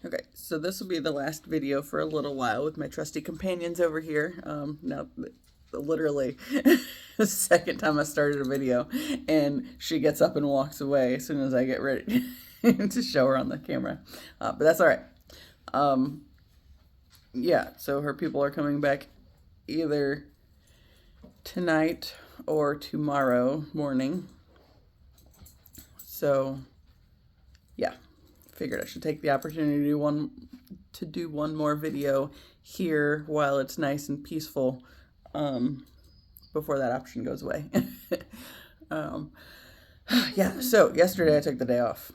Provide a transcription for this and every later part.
Okay, so this will be the last video for a little while with my trusty companions over here. Now, literally, the second time I started a video, and she gets up and walks away as soon as I get ready to show her on the camera. But that's all right. Yeah, so her people are coming back either tonight or tomorrow morning. So, yeah, figured I should take the opportunity to do one more video here while it's nice and peaceful, before that option goes away. um, yeah, so yesterday I took the day off,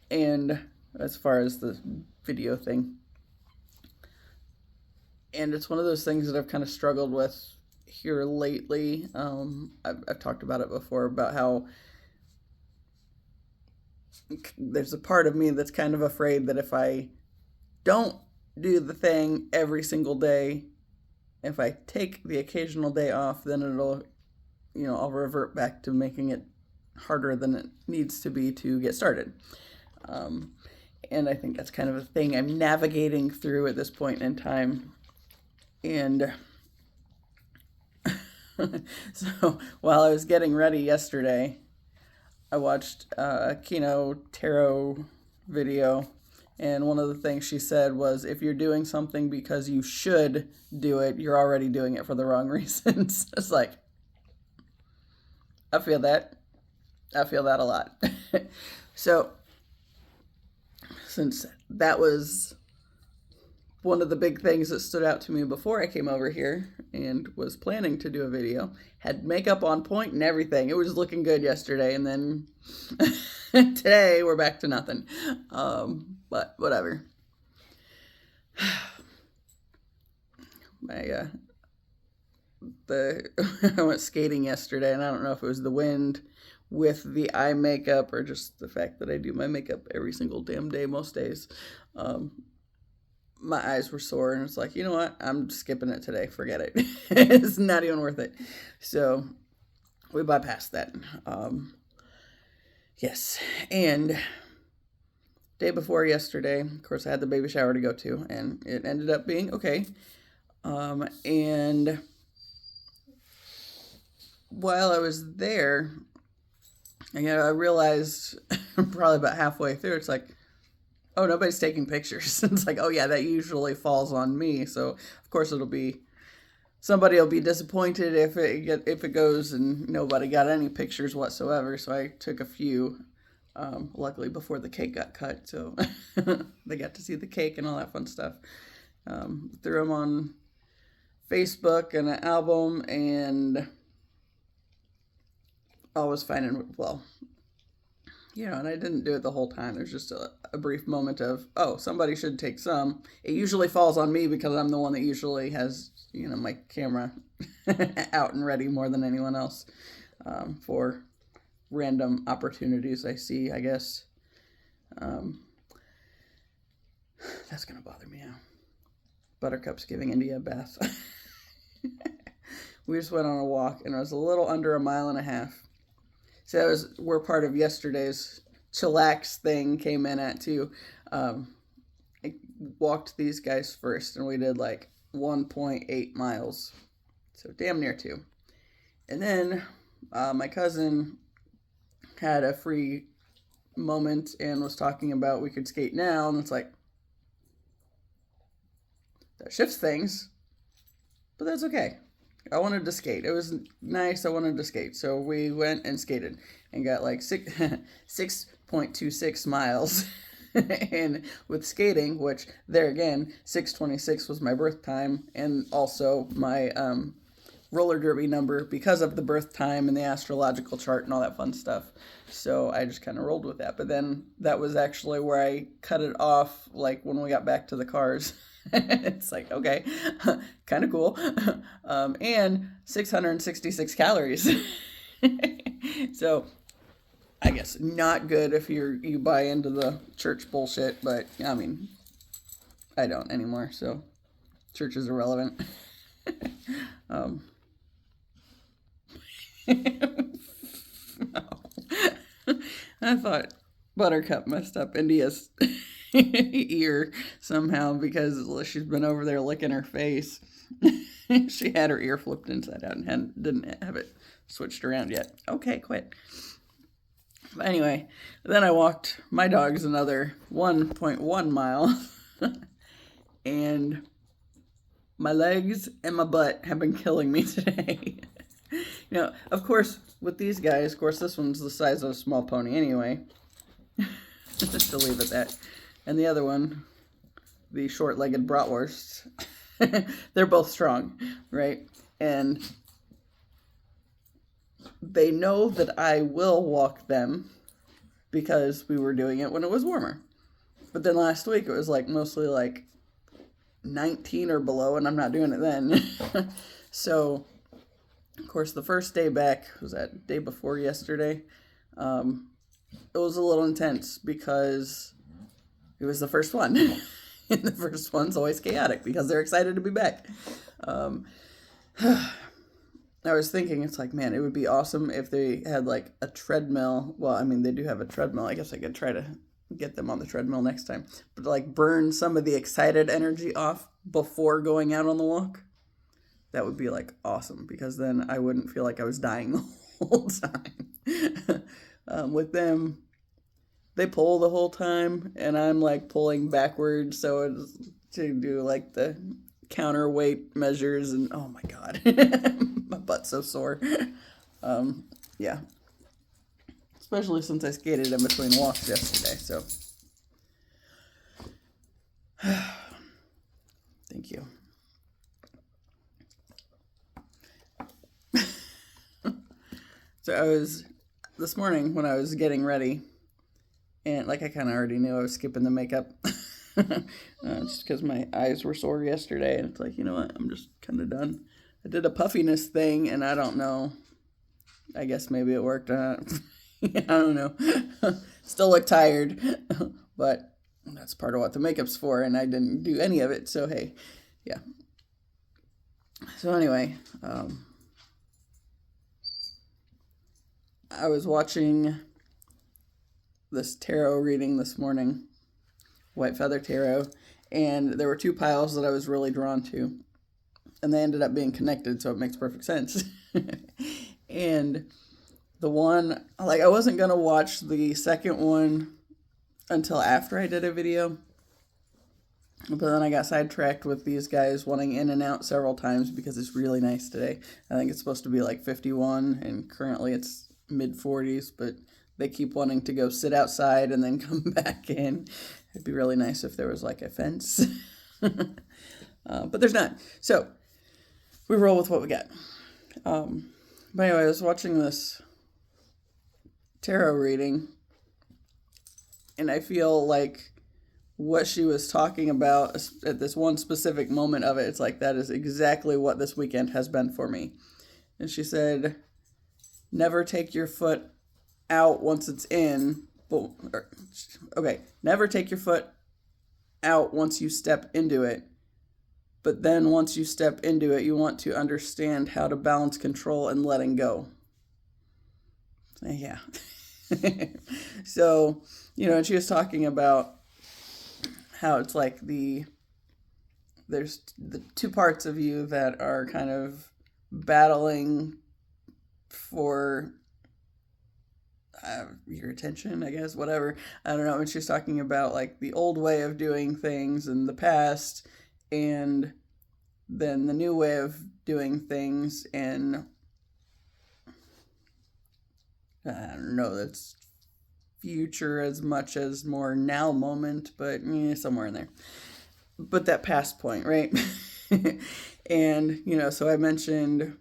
and as far as the video thing, and it's one of those things that I've kind of struggled with here lately. I've talked about it before, about how there's a part of me that's kind of afraid that if I don't do the thing every single day, if I take the occasional day off, then it'll, I'll revert back to making it harder than it needs to be to get started. And I think that's kind of a thing I'm navigating through at this point in time. And so while I was getting ready yesterday, I watched a Kino Tarot video, and one of the things she said was, if you're doing something because you should do it, you're already doing it for the wrong reasons. It's like, I feel that. I feel that a lot. So, since that was one of the big things that stood out to me before I came over here and was planning to do a video, had makeup on point and everything. It was looking good yesterday, and then today we're back to nothing. But whatever. I went skating yesterday, and I don't know if it was the wind with the eye makeup or just the fact that I do my makeup every single damn day most days. My eyes were sore, and it's like, you know what? I'm skipping it today. Forget it. It's not even worth it. So we bypassed that. Yes. And day before yesterday, of course, I had the baby shower to go to, and it ended up being okay. And while I was there, I realized probably about halfway through, it's like, oh, nobody's taking pictures. It's like, oh yeah, that usually falls on me. So of course somebody will be disappointed if it goes and nobody got any pictures whatsoever. So I took a few, luckily before the cake got cut, so they got to see the cake and all that fun stuff. Threw them on Facebook and an album, and all was fine and well. And I didn't do it the whole time. There's just a brief moment of, oh, somebody should take some. It usually falls on me because I'm the one that usually has, my camera out and ready more than anyone else, for random opportunities I see, I guess. That's going to bother me now. Buttercup's giving India a bath. We just went on a walk, and it was a little under a mile and a half. So we're part of yesterday's chillax thing, came in at too. I walked these guys first, and we did like 1.8 miles. So damn near 2. And then my cousin had a free moment and was talking about we could skate now. And it's like, that shifts things, but that's okay. I wanted to skate. It was nice. I wanted to skate. So we went and skated and got like 6.26 miles. And with skating, which there again, 6:26 was my birth time, and also my roller derby number because of the birth time and the astrological chart and all that fun stuff. So I just kind of rolled with that. But then that was actually where I cut it off, like when we got back to the cars. It's like, okay, kind of cool. And 666 calories. So I guess not good if you buy into the church bullshit, but I mean, I don't anymore, so church is irrelevant. No. I thought Buttercup messed up India's ear somehow because she's been over there licking her face. She had her ear flipped inside out and didn't have it switched around yet. Okay, quit. But anyway, then I walked my dog's another 1.1 mile, and my legs and my butt have been killing me today. Of course, with these guys, of course, this one's the size of a small pony anyway. Just to leave it that. And the other one, the short-legged bratwurst, they're both strong, right? And they know that I will walk them because we were doing it when it was warmer. But then last week it was like mostly like 19 or below, and I'm not doing it then. So, of course, the first day back, was that day before yesterday, it was a little intense because it was the first one. And the first one's always chaotic because they're excited to be back. I was thinking, it's like, man, it would be awesome if they had like a treadmill. Well, I mean, they do have a treadmill. I guess I could try to get them on the treadmill next time. But like burn some of the excited energy off before going out on the walk. That would be like awesome because then I wouldn't feel like I was dying the whole time. With them, they pull the whole time and I'm like pulling backwards so it's to do like the counterweight measures and oh my god. My butt's so sore. Yeah. Especially since I skated in between walks yesterday, so. Thank you. So I was, this morning when I was getting ready, and like I kind of already knew I was skipping the makeup, just because my eyes were sore yesterday, and it's like, you know what, I'm just kind of done. I did a puffiness thing, and I don't know, I guess maybe it worked. I don't know. Still look tired, but that's part of what the makeup's for, and I didn't do any of it, so hey, yeah. So anyway, I was watching this tarot reading this morning, White Feather Tarot, and there were two piles that I was really drawn to, and they ended up being connected, so it makes perfect sense. And the one, like, I wasn't going to watch the second one until after I did a video, but then I got sidetracked with these guys wanting in and out several times because it's really nice today. I think it's supposed to be like 51, and currently it's mid-40s, but they keep wanting to go sit outside and then come back in. It'd be really nice if there was like a fence. But there's not. So we roll with what we got. But anyway, I was watching this tarot reading, and I feel like what she was talking about at this one specific moment of it, it's like that is exactly what this weekend has been for me. And she said, never take your foot out once it's in. Never take your foot out once you step into it. But then once you step into it, you want to understand how to balance control and letting go. Yeah. So, and she was talking about how it's like there's the two parts of you that are kind of battling for your attention, I guess, whatever. I don't know. And she's talking about like the old way of doing things in the past and then the new way of doing things in, I don't know, that's future as much as more now moment, but somewhere in there. But that past point, right? And, so I mentioned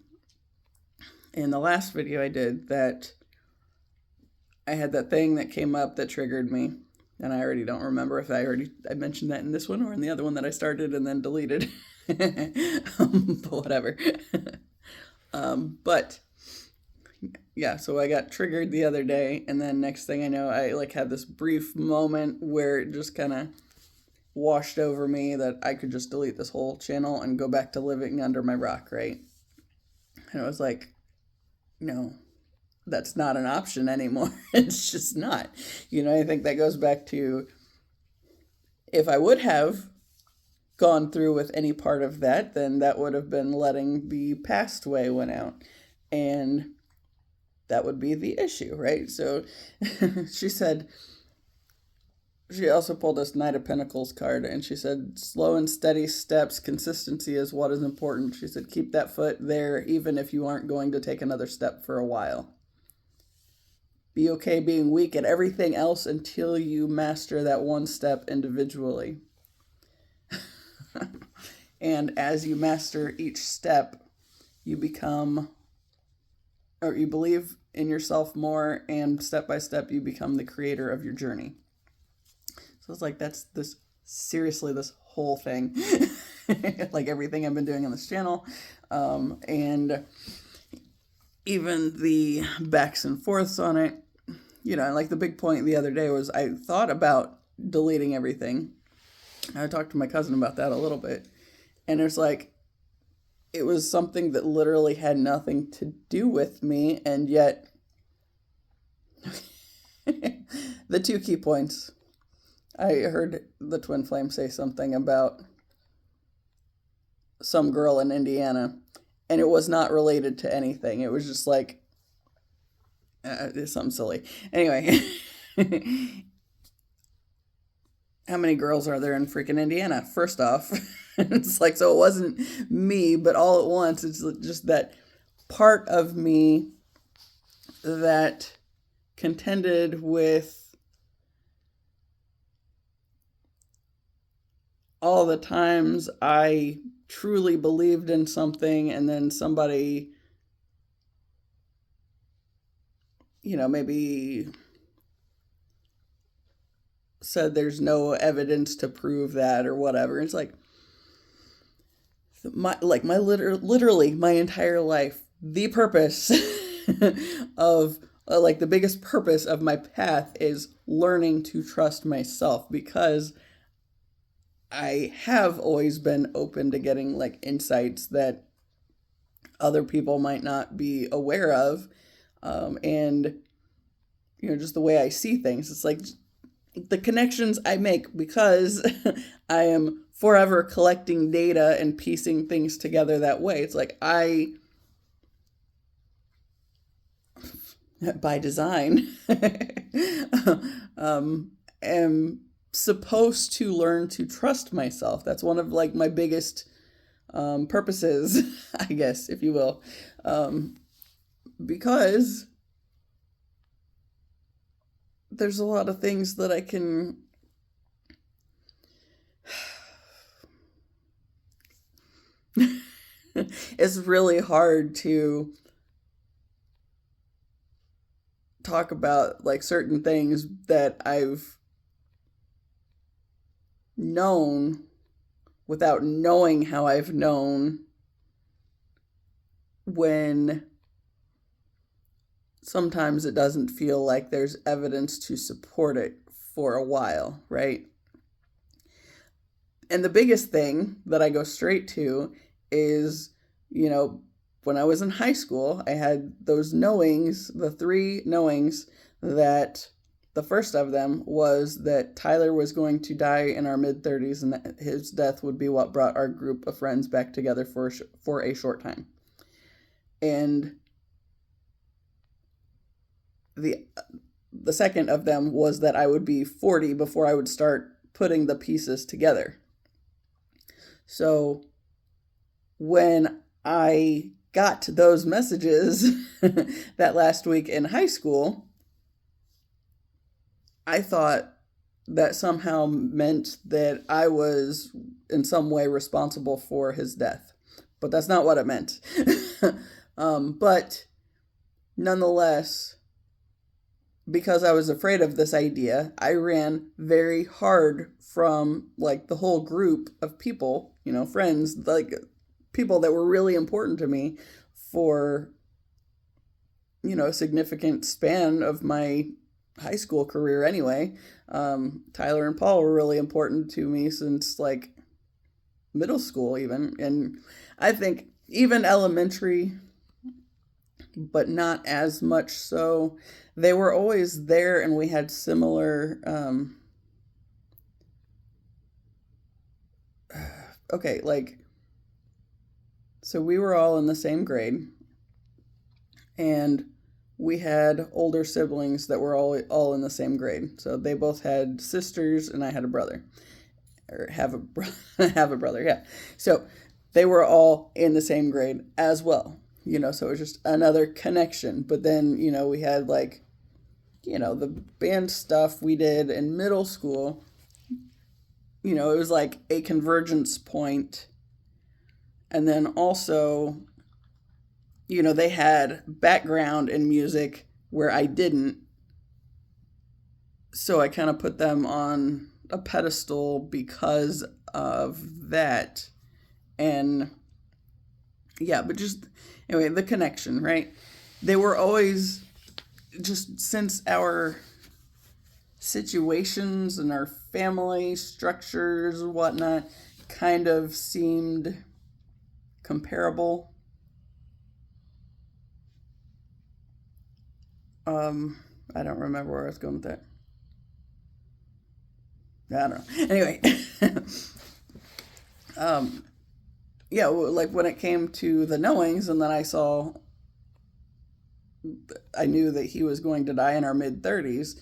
in the last video I did that I had that thing that came up that triggered me, and I already don't remember if I mentioned that in this one or in the other one that I started and then deleted. But whatever. But yeah, so I got triggered the other day, and then next thing I know, I like had this brief moment where it just kind of washed over me that I could just delete this whole channel and go back to living under my rock, right? And I was like, no, that's not an option anymore. It's just not. I think that goes back to If I would have gone through with any part of that, then that would have been letting the past way win out. And that would be the issue, right? So she said, she also pulled this Knight of Pentacles card, and she said, slow and steady steps, consistency is what is important. She said, keep that foot there even if you aren't going to take another step for a while. Be okay being weak at everything else until you master that one step individually. And as you master each step, you become, or you believe in yourself more, and step by step, you become the creator of your journey. So it's like, that's this, seriously, this whole thing, like everything I've been doing on this channel. And even the backs and forths on it, you know, like the big point the other day was I thought about deleting everything. I talked to my cousin about that a little bit. And it's like, it was something that literally had nothing to do with me. And yet, the two key points. I heard the Twin Flame say something about some girl in Indiana, and it was not related to anything. It was just like, it's something silly. Anyway, how many girls are there in freaking Indiana? First off, it's like, so it wasn't me, but all at once, it's just that part of me that contended with all the times I truly believed in something, and then somebody, you know, maybe said there's no evidence to prove that or whatever. It's like, literally my entire life, the purpose of like the biggest purpose of my path is learning to trust myself, because I have always been open to getting like insights that other people might not be aware of. And, you know, just the way I see things, it's like the connections I make because I am forever collecting data and piecing things together that way. It's like I, by design, am supposed to learn to trust myself. That's one of like my biggest purposes, I guess, if you will, because there's a lot of things that I can it's really hard to talk about like certain things that I've known without knowing how I've known, when sometimes it doesn't feel like there's evidence to support it for a while, right? And the biggest thing that I go straight to is, you know, when I was in high school, I had those knowings, the three knowings, that the first of them was that Tyler was going to die in our mid-30s, and that his death would be what brought our group of friends back together for a short time. And the second of them was that I would be 40 before I would start putting the pieces together. So when I got those messages that last week in high school, I thought that somehow meant that I was in some way responsible for his death. But that's not what it meant. But nonetheless, because I was afraid of this idea, I ran very hard from like the whole group of people, you know, friends, like people that were really important to me for, you know, a significant span of my high school career anyway. Tyler and Paul were really important to me since like middle school even. And I think even elementary, but not as much so. They were always there, and we had similar okay, like, so we were all in the same grade, and we had older siblings that were all in the same grade. So they both had sisters, and I had a brother, or have a brother, yeah. So they were all in the same grade as well, so it was just another connection. But then, we had like, the band stuff we did in middle school, it was like a convergence point. And then also, they had background in music where I didn't. So I kind of put them on a pedestal because of that. And yeah, but just anyway, the connection, right? They were always, just since our situations and our family structures and whatnot kind of seemed comparable. I don't remember where I was going with that. I don't know. Anyway, yeah, like when it came to the knowings, and then I knew that he was going to die in our mid 30s,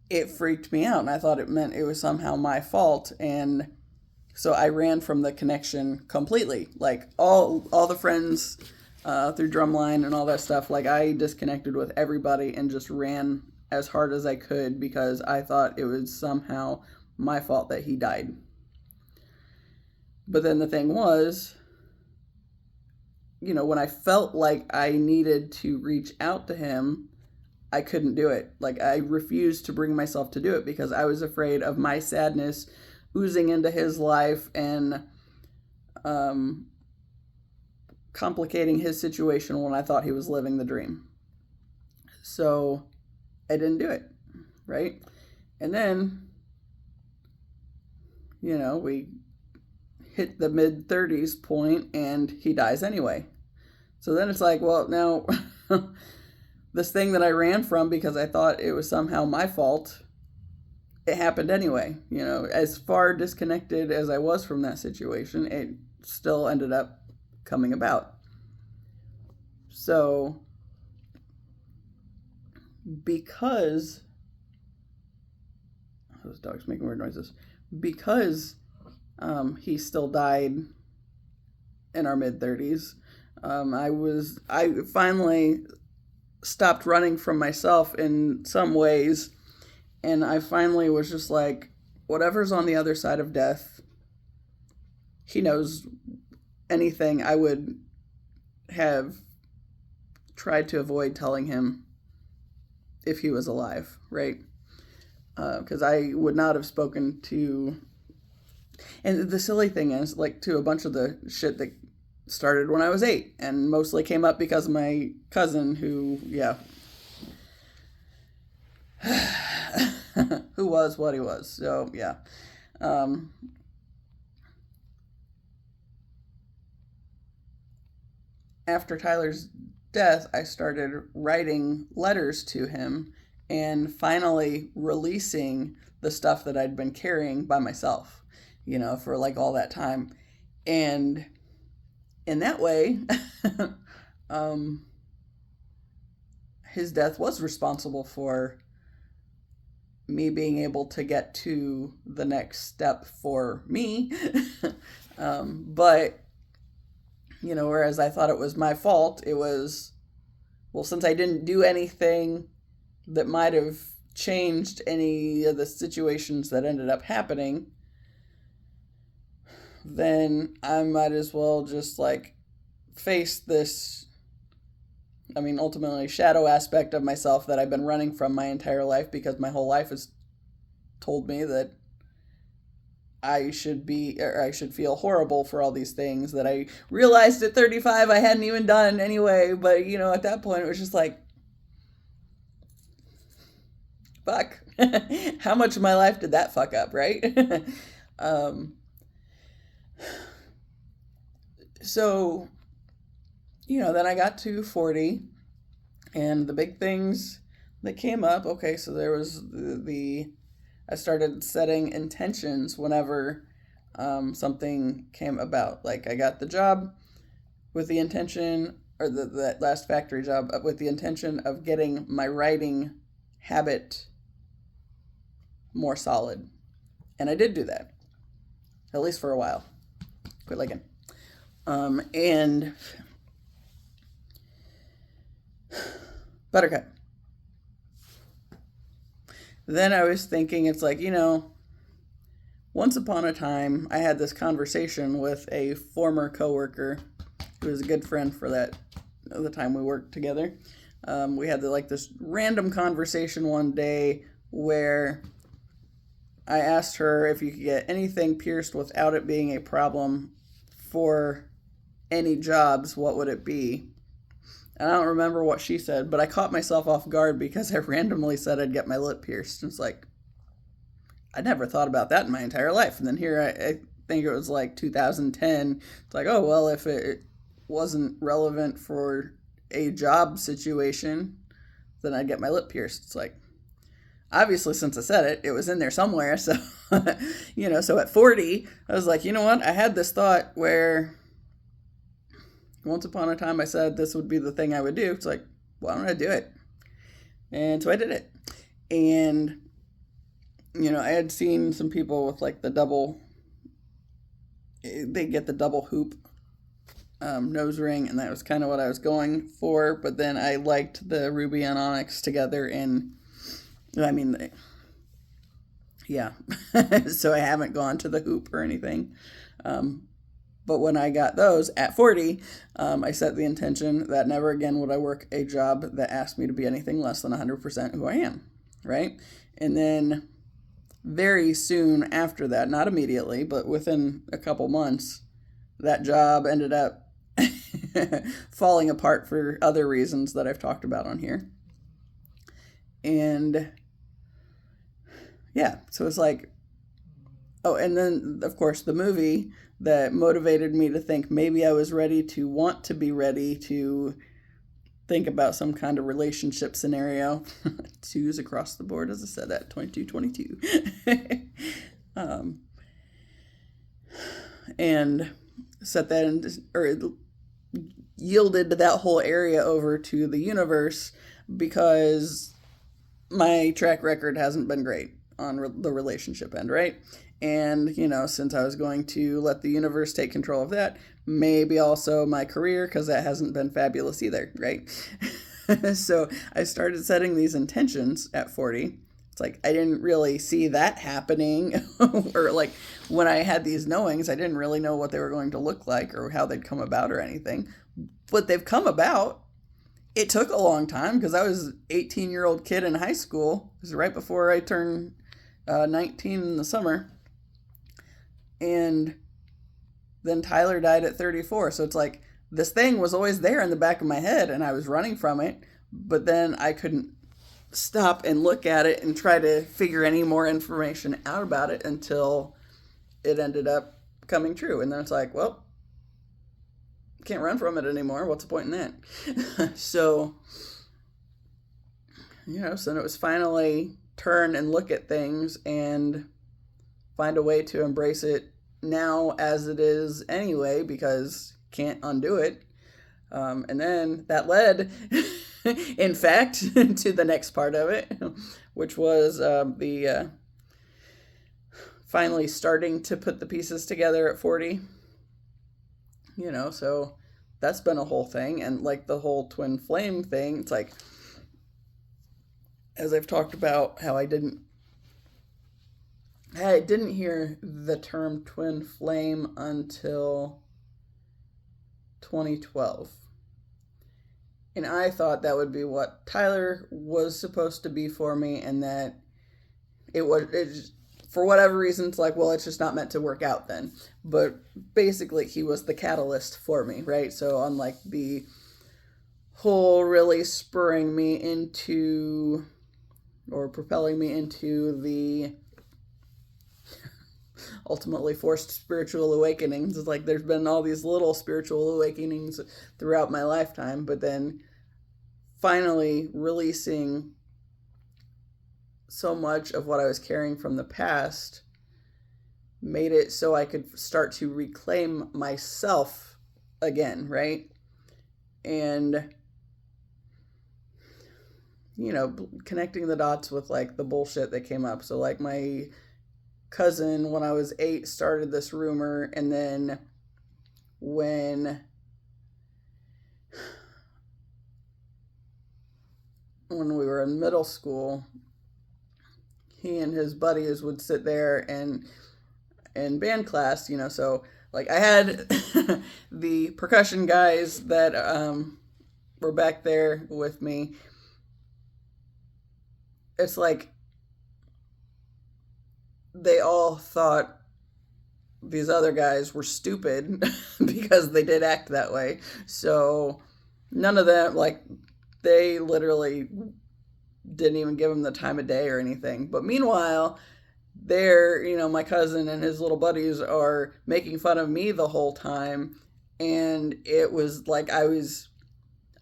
it freaked me out, and I thought it meant it was somehow my fault. And so I ran from the connection completely. Like all the friends through Drumline and all that stuff, like I disconnected with everybody and just ran as hard as I could because I thought it was somehow my fault that he died. But then the thing was, when I felt like I needed to reach out to him, I couldn't do it. Like I refused to bring myself to do it because I was afraid of my sadness oozing into his life and complicating his situation when I thought he was living the dream. So I didn't do it, right? And then, we hit the mid 30s point and he dies anyway. So then it's like, well, now this thing that I ran from because I thought it was somehow my fault, it happened anyway. As far disconnected as I was from that situation, it still ended up coming about. So because those dogs making weird noises, because he still died in our mid 30s, I finally stopped running from myself in some ways, and I finally was just like, whatever's on the other side of death, he knows. Anything I would have tried to avoid telling him if he was alive, right? Because I would not have spoken to, and the silly thing is, like, to a bunch of the shit that started when I was 8 and mostly came up because of my cousin who, yeah, who was what he was. So, yeah. After Tyler's death, I started writing letters to him and finally releasing the stuff that I'd been carrying by myself, for like all that time. And in that way, his death was responsible for me being able to get to the next step for me. But, whereas I thought it was my fault, it was, well, since I didn't do anything that might have changed any of the situations that ended up happening, then I might as well just like face this, ultimately shadow aspect of myself that I've been running from my entire life, because my whole life has told me that I should feel horrible for all these things that I realized at 35 I hadn't even done anyway. But, at that point it was just like, fuck. How much of my life did that fuck up, right? So, then I got to 40, and the big things that came up, okay, so there was I started setting intentions whenever something came about. Like I got the job with the intention, or that last factory job with the intention of getting my writing habit more solid. And I did do that, at least for a while. Quit liking. And Buttercup. Then I was thinking, it's like, once upon a time, I had this conversation with a former coworker who was a good friend for the time we worked together. We had this random conversation one day where I asked her if you could get anything pierced without it being a problem for any jobs, what would it be? And I don't remember what she said, but I caught myself off guard because I randomly said I'd get my lip pierced. It's like, I never thought about that in my entire life. And then here I think it was like 2010. It's like, oh, well, if it wasn't relevant for a job situation, then I'd get my lip pierced. It's like, obviously, since I said it, it was in there somewhere. So, so at 40, I was like, you know what? I had this thought where once upon a time I said this would be the thing I would do. It's like, why don't I do it? And so I did it. And, I had seen some people with they get the double hoop nose ring, and that was kind of what I was going for. But then I liked the ruby and onyx together, and yeah. So I haven't gone to the hoop or anything. But when I got those at 40, I set the intention that never again would I work a job that asked me to be anything less than 100% who I am, right? And then very soon after that, not immediately, but within a couple months, that job ended up falling apart for other reasons that I've talked about on here. And yeah, so it's like, oh, and then of course the movie that motivated me to think maybe I was ready to want to be ready to think about some kind of relationship scenario. Twos across the board, as I said, at 22. And set that in, or yielded that whole area over to the universe because my track record hasn't been great on the relationship end, right? And, since I was going to let the universe take control of that, maybe also my career, because that hasn't been fabulous either, right? So I started setting these intentions at 40. It's like I didn't really see that happening, or like when I had these knowings, I didn't really know what they were going to look like or how they'd come about or anything. But they've come about. It took a long time because I was an 18-year-old kid in high school. It was right before I turned 19 in the summer. And then Tyler died at 34. So it's like this thing was always there in the back of my head and I was running from it. But then I couldn't stop and look at it and try to figure any more information out about it until it ended up coming true. And then it's like, well, can't run from it anymore. What's the point in that? So, so it was finally turn and look at things and find a way to embrace it now as it is anyway, because can't undo it. And then that led, in fact, to the next part of it, which was the finally starting to put the pieces together at 40. So that's been a whole thing. And like the whole twin flame thing, it's like, as I've talked about how I didn't hear the term twin flame until 2012. And I thought that would be what Tyler was supposed to be for me, and that for whatever reason, it's like, well, it's just not meant to work out then. But basically, he was the catalyst for me, right? So on like the whole really spurring me into, or propelling me into the ultimately forced spiritual awakenings. It's like there's been all these little spiritual awakenings throughout my lifetime, but then finally releasing so much of what I was carrying from the past made it so I could start to reclaim myself again, right? And, connecting the dots with like the bullshit that came up. So, like, my cousin, when I was 8, started this rumor, and then when we were in middle school, he and his buddies would sit there and in band class, so like I had the percussion guys that were back there with me. It's like they all thought these other guys were stupid because they did act that way. So none of them, like, they literally didn't even give him the time of day or anything. But meanwhile, my cousin and his little buddies are making fun of me the whole time. And it was like I was,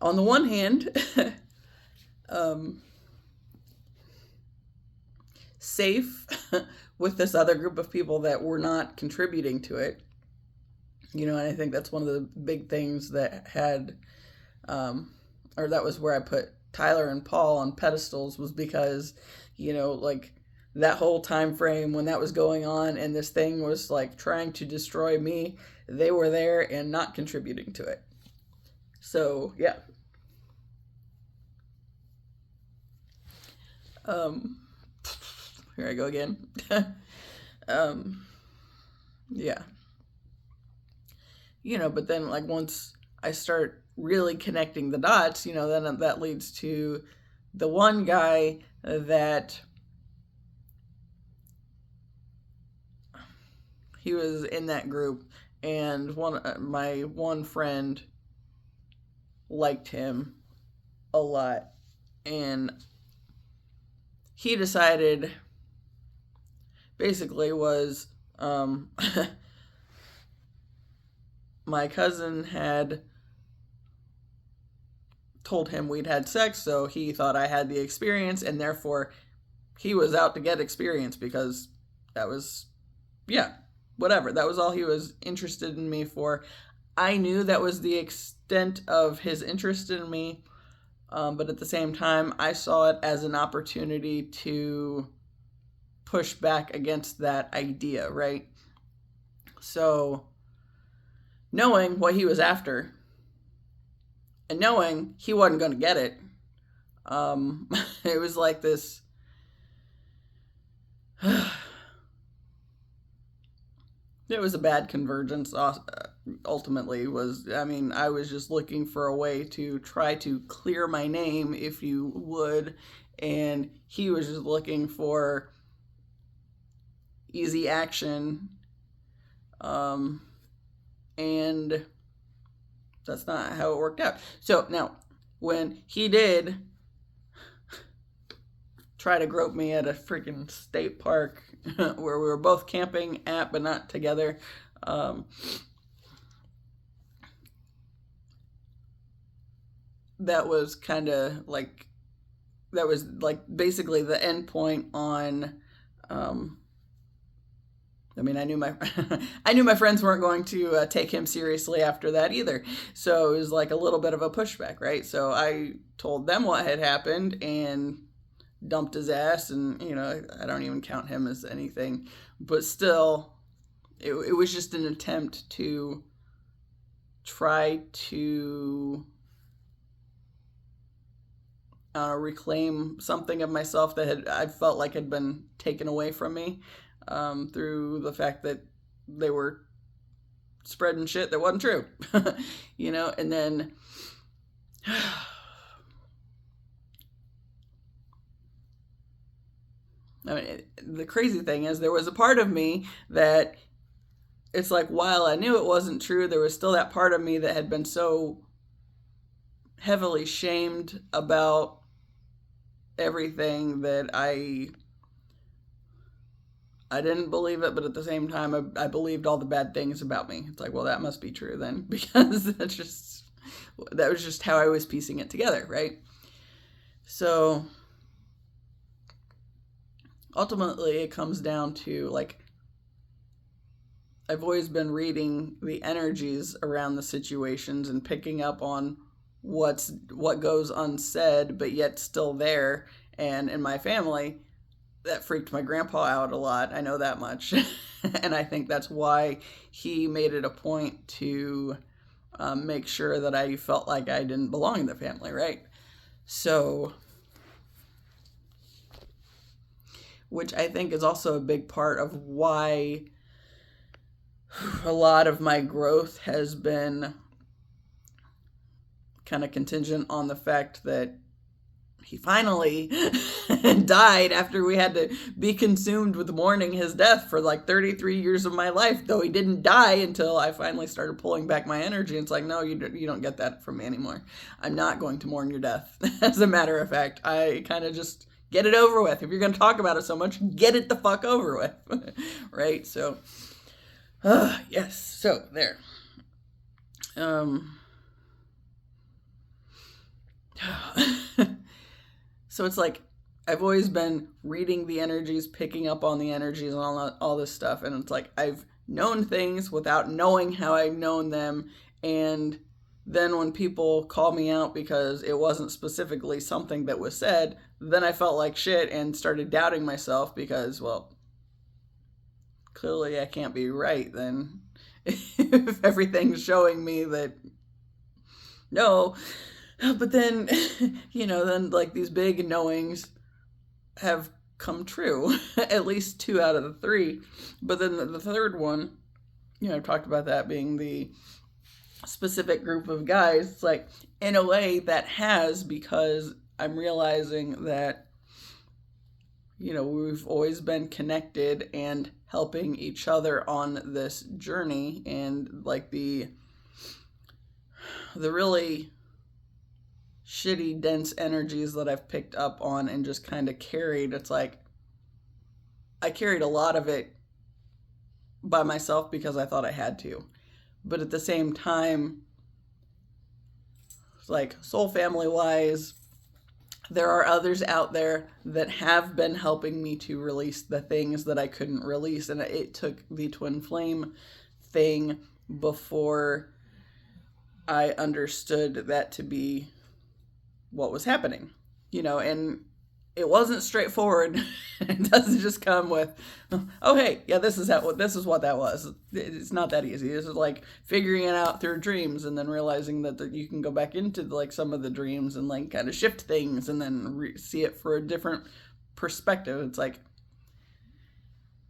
on the one hand, safe with this other group of people that were not contributing to it. And I think that's one of the big things that had, or that was where I put Tyler and Paul on pedestals, was because, like, that whole time frame when that was going on and this thing was like trying to destroy me, they were there and not contributing to it. So, yeah. Here I go again. Yeah. But then, like, once I start really connecting the dots, then that leads to the one guy that he was in that group, and my one friend liked him a lot, and he decided, basically, was my cousin had told him we'd had sex, so he thought I had the experience, and therefore he was out to get experience, because that was, whatever. That was all he was interested in me for. I knew that was the extent of his interest in me, but at the same time, I saw it as an opportunity to push back against that idea, right? So, knowing what he was after, and knowing he wasn't going to get it, it was like this. It was a bad convergence, ultimately. I was just looking for a way to try to clear my name, if you would, and he was just looking for easy action, and that's not how it worked out. So now, when he did try to grope me at a freaking state park where we were both camping at, but not together, that was kind of like, that was like basically the end point on, I knew my friends weren't going to take him seriously after that either. So it was like a little bit of a pushback, right? So I told them what had happened and dumped his ass, and I don't even count him as anything, but still, it was just an attempt to try to reclaim something of myself that I felt like had been taken away from me, through the fact that they were spreading shit that wasn't true. And then the crazy thing is, there was a part of me that, it's like, while I knew it wasn't true, there was still that part of me that had been so heavily shamed about everything that I didn't believe it, but at the same time, I believed all the bad things about me. It's like, well, that must be true then, because that was just how I was piecing it together, right? So ultimately, it comes down to, like, I've always been reading the energies around the situations and picking up on what goes unsaid but yet still there. And in my family, that freaked my grandpa out a lot. I know that much. And I think that's why he made it a point to make sure that I felt like I didn't belong in the family, right? So, which I think is also a big part of why a lot of my growth has been kind of contingent on the fact that he finally died after we had to be consumed with mourning his death for like 33 years of my life, though he didn't die until I finally started pulling back my energy. It's like, no, you don't get that from me anymore. I'm not going to mourn your death. As a matter of fact, I kind of just get it over with. If you're going to talk about it so much, get it the fuck over with. Right? So, yes. So, there. So it's like I've always been reading the energies, picking up on the energies, and all this stuff. And it's like I've known things without knowing how I've known them. And then when people call me out because it wasn't specifically something that was said, then I felt like shit and started doubting myself because, well, clearly I can't be right then. If everything's showing me that, no. But then, then like these big knowings have come true, at least 2 out of the 3. But then the third one, I've talked about that being the specific group of guys. It's like, in a way that has, because I'm realizing that, we've always been connected and helping each other on this journey. And like the really shitty, dense energies that I've picked up on and just kind of carried. It's like I carried a lot of it by myself because I thought I had to. But at the same time, like soul family wise, there are others out there that have been helping me to release the things that I couldn't release. And it took the twin flame thing before I understood that to be what was happening, and it wasn't straightforward. It doesn't just come with, oh, hey, yeah, this is what that was. It's not that easy. This is like figuring it out through dreams and then realizing that you can go back into like some of the dreams and like kind of shift things and then see it for a different perspective. It's like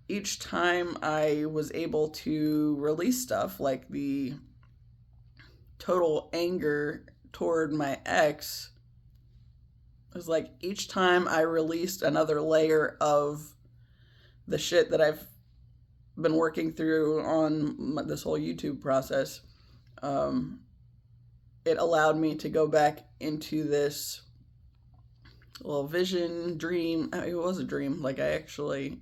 each time I was able to release stuff, like the total anger toward my ex, it was like each time I released another layer of the shit that I've been working through on this whole YouTube process, it allowed me to go back into this little vision, dream. It was a dream. Like I actually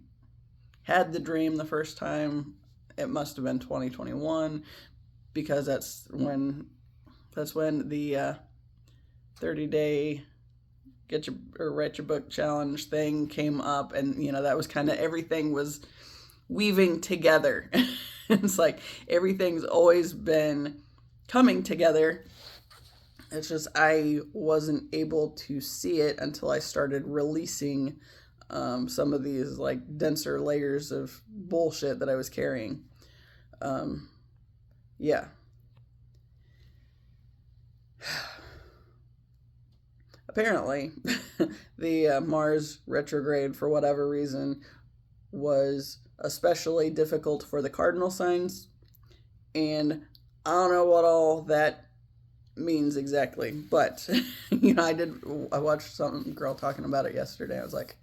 had the dream the first time. It must have been 2021 because that's when the 30-day write your book challenge thing came up, and that was kind of, everything was weaving together. It's like everything's always been coming together. It's just I wasn't able to see it until I started releasing some of these like denser layers of bullshit that I was carrying. Yeah. Apparently, the Mars retrograde, for whatever reason, was especially difficult for the cardinal signs. And I don't know what all that means exactly. But, I watched some girl talking about it yesterday. I was like,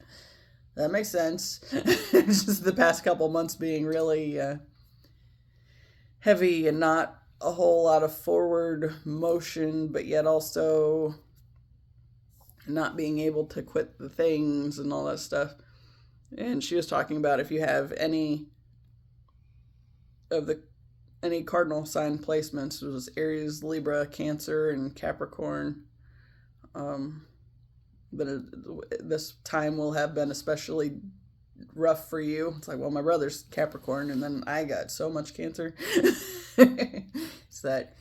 that makes sense. It's just the past couple months being really heavy and not a whole lot of forward motion, but yet also not being able to quit the things and all that stuff. And she was talking about if you have any cardinal sign placements, it was Aries, Libra, Cancer, and Capricorn, this time will have been especially rough for you. It's like, well, my brother's Capricorn, and then I got so much Cancer. It's that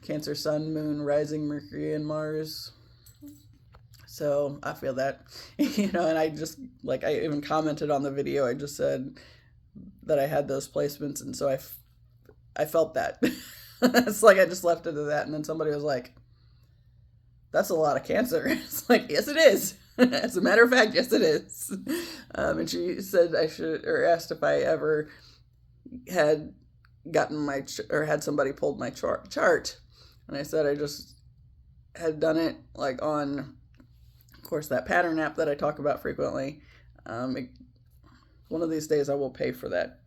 Cancer, Sun, Moon, Rising, Mercury, and Mars. So I feel that, and I just, like, I even commented on the video. I just said that I had those placements, and so I felt that. It's like I just left it at that, and then somebody was like, that's a lot of Cancer. It's like, yes, it is. As a matter of fact, yes, it is. And she said or asked if I ever had gotten or had somebody pulled my chart. And I said I just had done it, like, on, of course, that pattern app that I talk about frequently. One of these days I will pay for that.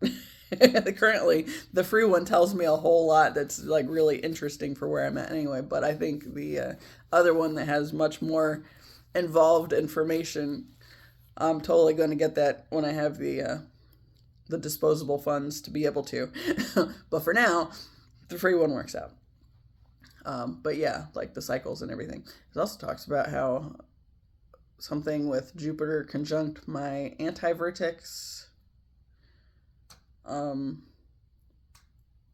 Currently, the free one tells me a whole lot that's, like, really interesting for where I'm at anyway. But I think the other one that has much more involved information, I'm totally going to get that when I have the disposable funds to be able to. But for now, the free one works out. But yeah, like the cycles and everything. It also talks about how something with Jupiter conjunct my anti-vertex.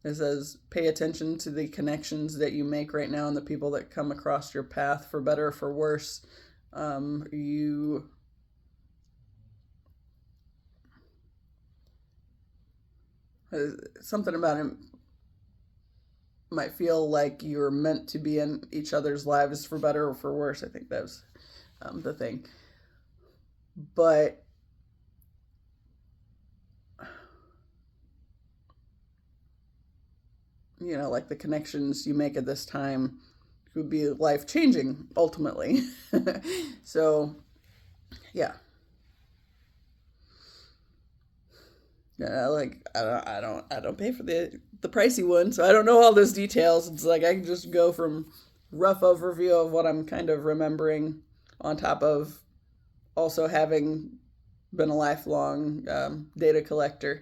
It says, pay attention to the connections that you make right now and the people that come across your path, for better or for worse. Something about it might feel like you're meant to be in each other's lives for better or for worse. I think that was the thing. But like the connections you make at this time would be life-changing ultimately. So yeah. Like I don't pay for the pricey one, so I don't know all those details. It's like I can just go from rough overview of what I'm kind of remembering, on top of also having been a lifelong data collector,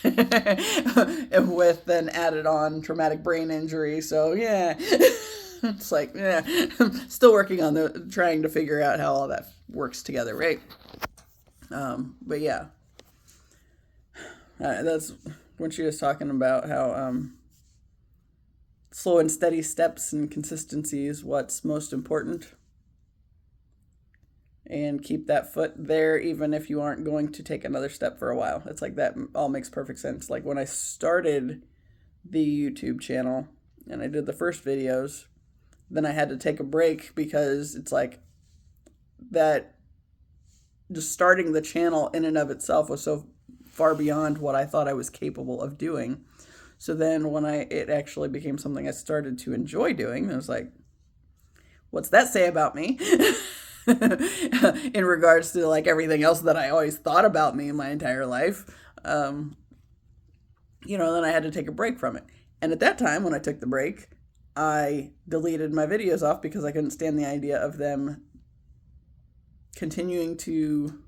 and with then added on traumatic brain injury. So yeah, it's like, yeah, still working on trying to figure out how all that works together, right? But yeah. That's when she was talking about how slow and steady steps and consistency is what's most important. And keep that foot there even if you aren't going to take another step for a while. It's like that all makes perfect sense. Like when I started the YouTube channel and I did the first videos, then I had to take a break because it's like that just starting the channel in and of itself was so far beyond what I thought I was capable of doing. So then when it actually became something I started to enjoy doing, I was like, what's that say about me? In regards to like everything else that I always thought about me in my entire life. Then I had to take a break from it. And at that time, when I took the break, I deleted my videos off because I couldn't stand the idea of them continuing to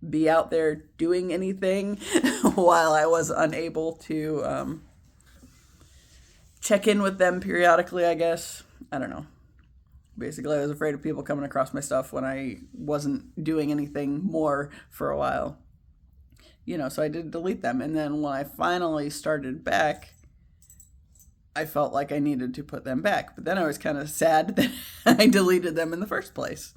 be out there doing anything while I was unable to check in with them periodically, I guess. I don't know. Basically, I was afraid of people coming across my stuff when I wasn't doing anything more for a while. So I did delete them. And then when I finally started back, I felt like I needed to put them back. But then I was kind of sad that I deleted them in the first place.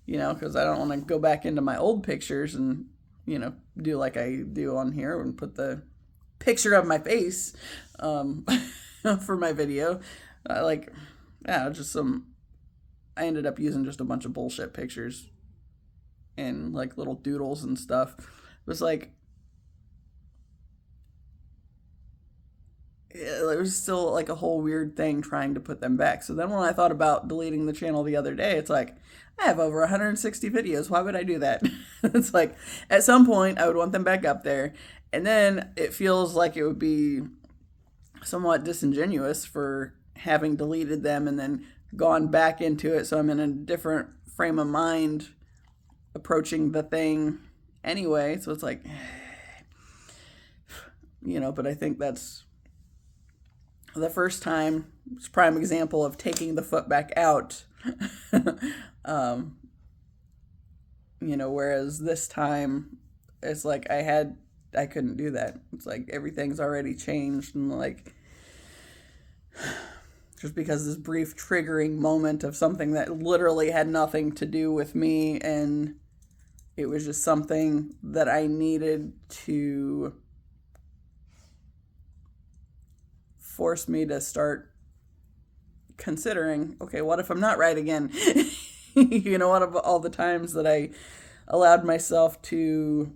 Because I don't want to go back into my old pictures and, do like I do on here and put the picture of my face for my video. I ended up using just a bunch of bullshit pictures and like little doodles and stuff. It was like, it was still like a whole weird thing trying to put them back. So then when I thought about deleting the channel the other day, it's like, I have over 160 videos. Why would I do that? It's like, at some point, I would want them back up there. And then it feels like it would be somewhat disingenuous for having deleted them and then gone back into it. So I'm in a different frame of mind approaching the thing anyway. So it's like, but I think that's the first time. It's a prime example of taking the foot back out. Whereas this time it's like I couldn't do that. It's like everything's already changed, and like just because this brief triggering moment of something that literally had nothing to do with me, and it was just something that I needed to force me to start considering, okay, what if I'm not right again? You know, what of all the times that I allowed myself to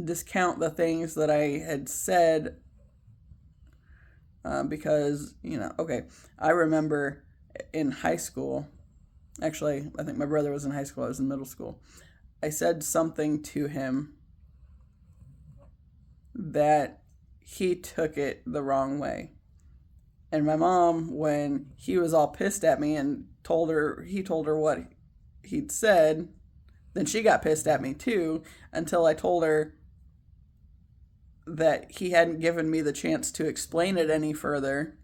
discount the things that I had said because, you know, okay, I remember in high school, actually, I think my brother was in high school, I was in middle school. I said something to him that he took it the wrong way. And my mom, when he was all pissed at me and he told her what he'd said, then she got pissed at me too, until I told her that he hadn't given me the chance to explain it any further.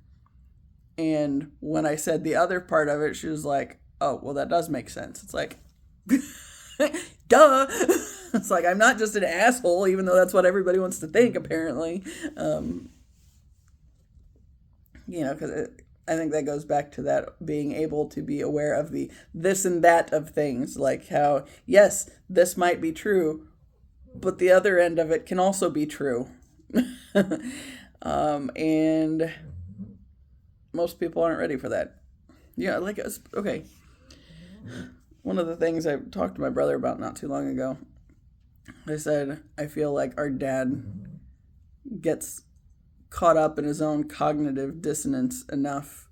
And when I said the other part of it, she was like, oh, well, that does make sense. It's like, duh. It's like, I'm not just an asshole, even though that's what everybody wants to think, apparently. You know, because I think that goes back to that being able to be aware of the this and that of things. Like how, yes, this might be true, but the other end of it can also be true. And most people aren't ready for that. Yeah, like, okay. One of the things I talked to my brother about not too long ago, I said, I feel like our dad gets caught up in his own cognitive dissonance enough.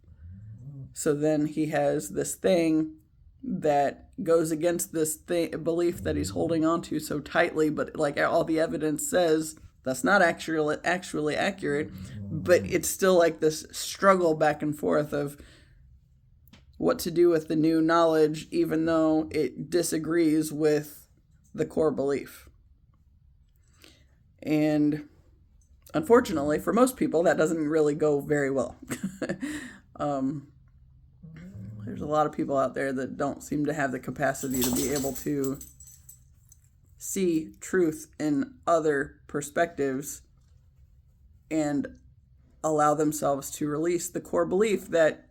So then he has this thing that goes against this belief that he's holding on to so tightly, but like all the evidence says that's not actually accurate, but it's still like this struggle back and forth of what to do with the new knowledge, even though it disagrees with the core belief. And unfortunately, for most people, that doesn't really go very well. There's a lot of people out there that don't seem to have the capacity to be able to see truth in other perspectives and allow themselves to release the core belief that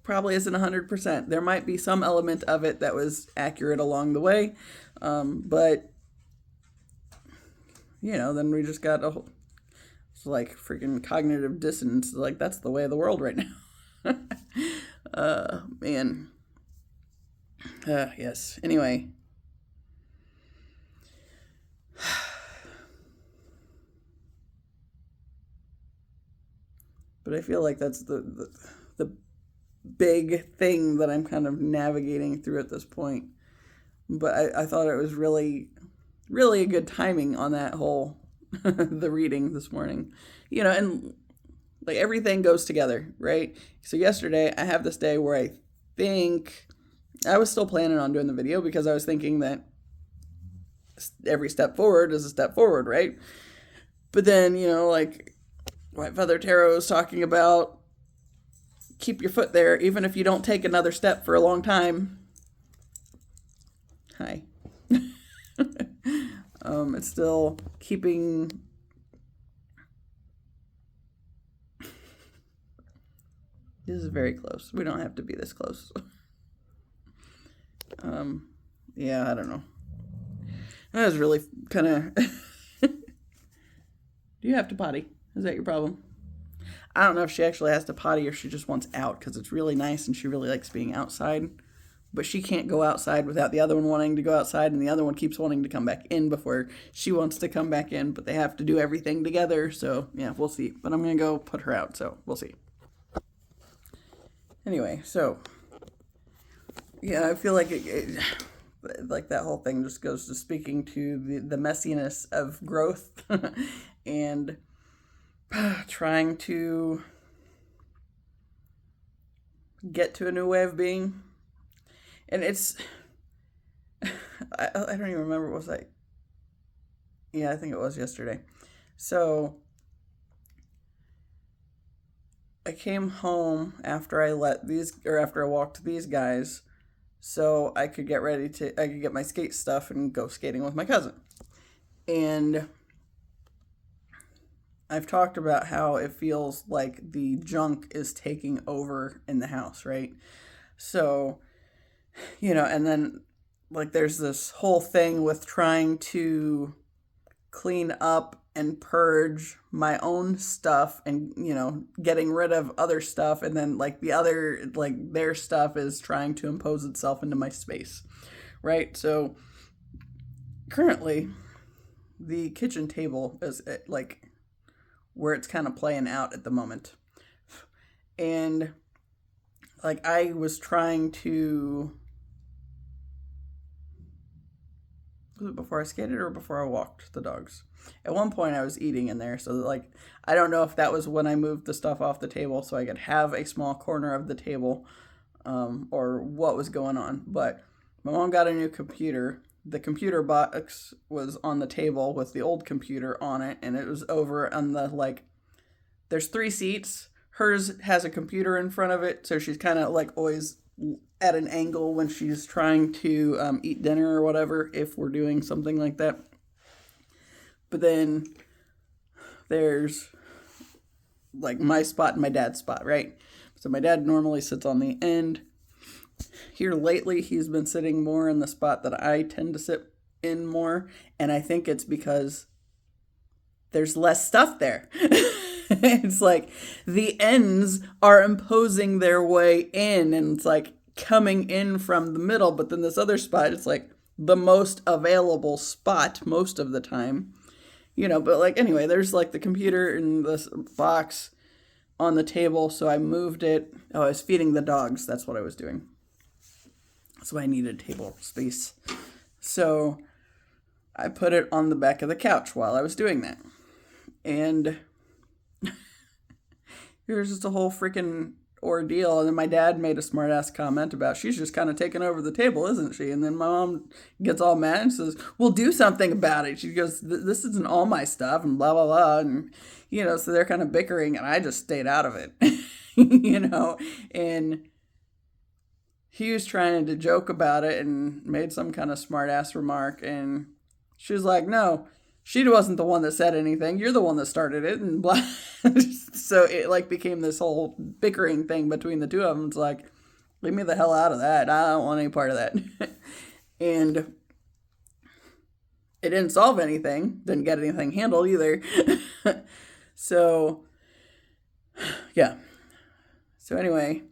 probably isn't 100%. There might be some element of it that was accurate along the way, but you know, then we just got it's like freaking cognitive dissonance. Like, that's the way of the world right now. Man. Yes. Anyway. But I feel like that's the big thing that I'm kind of navigating through at this point. But I thought it was really, really a good timing on that whole, the reading this morning. You know, and like everything goes together, right? So yesterday, I have this day where I think I was still planning on doing the video because I was thinking that every step forward is a step forward, right? But then, you know, like White Feather Tarot is talking about keep your foot there even if you don't take another step for a long time. Hi. It's still keeping this is very close. We don't have to be this close. Yeah, I don't know. That was really kind of do you have to potty? Is that your problem? I don't know if she actually has to potty or she just wants out because it's really nice and she really likes being outside. But she can't go outside without the other one wanting to go outside, and the other one keeps wanting to come back in before she wants to come back in, but they have to do everything together, so yeah, we'll see. But I'm going to go put her out, so we'll see. Anyway, so yeah, I feel like like that whole thing just goes to speaking to the messiness of growth and trying to get to a new way of being. And it's, I don't even remember, what was I? Yeah, I think it was yesterday. So I came home after I walked these guys so I could get my skate stuff and go skating with my cousin. And I've talked about how it feels like the junk is taking over in the house, right? So, and then like there's this whole thing with trying to clean up and purge my own stuff and, getting rid of other stuff. And then like their stuff is trying to impose itself into my space, right? So currently, the kitchen table is like where it's kind of playing out at the moment. And like I was trying to, was it before I skated or before I walked the dogs? At one point I was eating in there, so like I don't know if that was when I moved the stuff off the table so I could have a small corner of the table, or what was going on. But my mom got a new computer. The computer box was on the table with the old computer on it, and it was over on the like. There's 3 seats. Hers has a computer in front of it, so she's kind of like always at an angle when she's trying to eat dinner or whatever, if we're doing something like that. But then there's like my spot and my dad's spot, right? So my dad normally sits on the end. Here lately, he's been sitting more in the spot that I tend to sit in more. And I think it's because there's less stuff there. It's like the ends are imposing their way in, and it's like coming in from the middle. But then this other spot, it's like the most available spot most of the time. But like anyway, there's like the computer in this box on the table. So I moved it. Oh, I was feeding the dogs. That's what I was doing. So I needed table space. So I put it on the back of the couch while I was doing that. And here's just a whole freaking ordeal. And then my dad made a smart ass comment about she's just kind of taking over the table, isn't she? And then my mom gets all mad and says, well, do something about it. She goes, this isn't all my stuff and blah, blah, blah. And, so they're kind of bickering and I just stayed out of it, and he was trying to joke about it and made some kind of smart ass remark. And she was like, no, she wasn't the one that said anything. You're the one that started it, and blah. So it like became this whole bickering thing between the two of them. It's like, leave me the hell out of that. I don't want any part of that. And it didn't solve anything. Didn't get anything handled either. So, yeah. So anyway,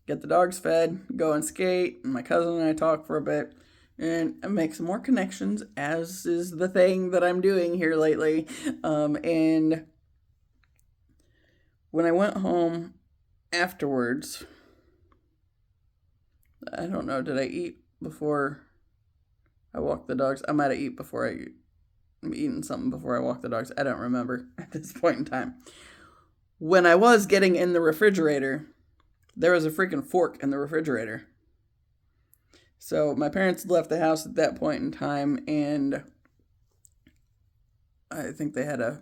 get the dogs fed, go and skate, and my cousin and I talk for a bit. And make some more connections, as is the thing that I'm doing here lately. And when I went home afterwards, I don't know, did I eat before I walked the dogs? I might have eaten something before I walked the dogs. I don't remember at this point in time. When I was getting in the refrigerator, there was a freaking fork in the refrigerator. So my parents left the house at that point in time, and I think they had a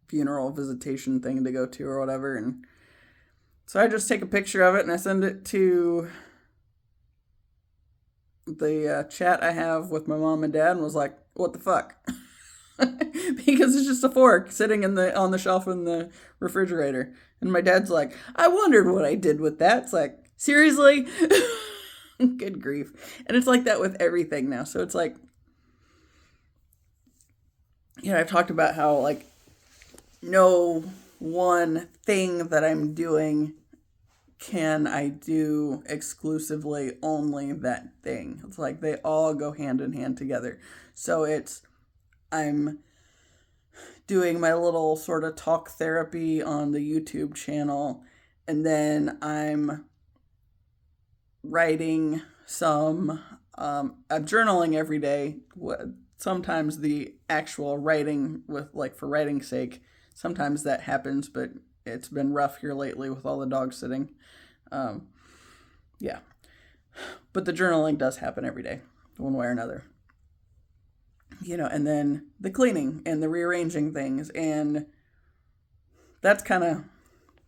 funeral visitation thing to go to or whatever. And so I just take a picture of it and I send it to the chat I have with my mom and dad, and was like, what the fuck? Because it's just a fork sitting on the shelf in the refrigerator. And my dad's like, I wondered what I did with that. It's like, seriously? Good grief. And it's like that with everything now. So it's like, I've talked about how like no one thing that I'm doing can I do exclusively only that thing. It's like they all go hand in hand together. So I'm doing my little sort of talk therapy on the YouTube channel, and then I'm writing some, I'm journaling every day. Sometimes the actual writing for writing's sake, sometimes that happens, but it's been rough here lately with all the dogs sitting. Yeah. But the journaling does happen every day, one way or another. And then the cleaning and the rearranging things, and that's kind of